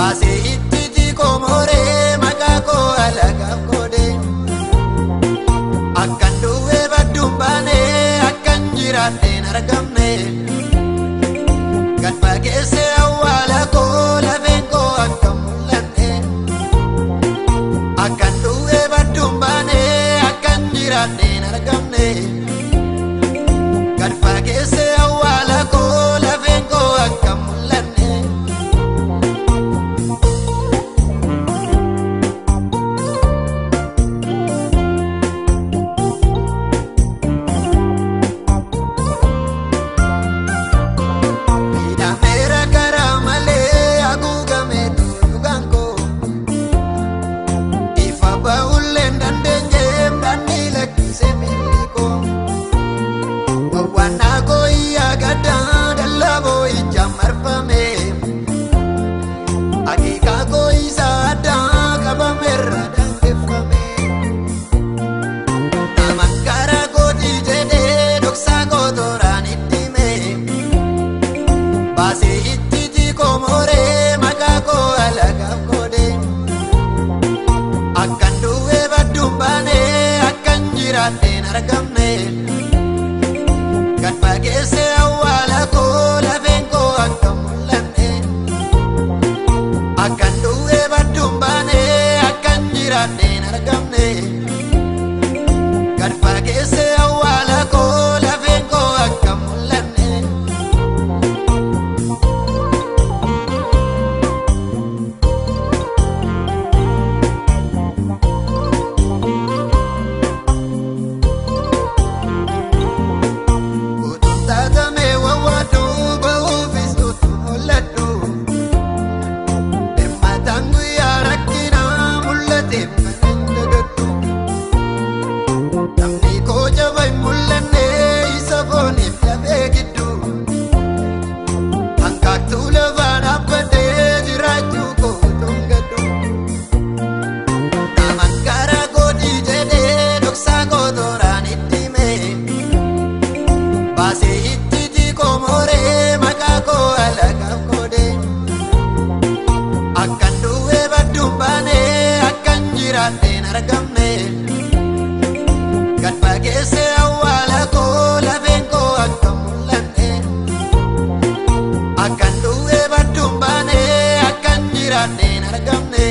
Baasee itti komoree maqaa koo alagaaf godhe akkan duwwee badduun baanee akkan jiraadheen argamne gad fageessee awwaala koo lafeen koo akka mul'anne akkan duwwee badduun baanee akkan jiraadheen argamne gad fageessee awwaala koo lafeen koo akka mul'anne. Baasee itti komoree maqaa koo alagaaf godhe akkan duwwee badduun baanee akkan jiraadheen argamne gad fageessee awwaala koo lafeen koo akka mul'anne akkan duwwee badduun baanee akkan jiraadheen argamne gad fageessee awwaala koo lafeen koo akka mul'anne. Baasee itti komoree maqaa koo alagaaf godhe akkan duwwee badduun baanee akkan jiraadheen argamne gad fageessee awwaala koo lafeen koo akka mul'anne akkan duwwee badduun baanee akkan jiraadheen argamne.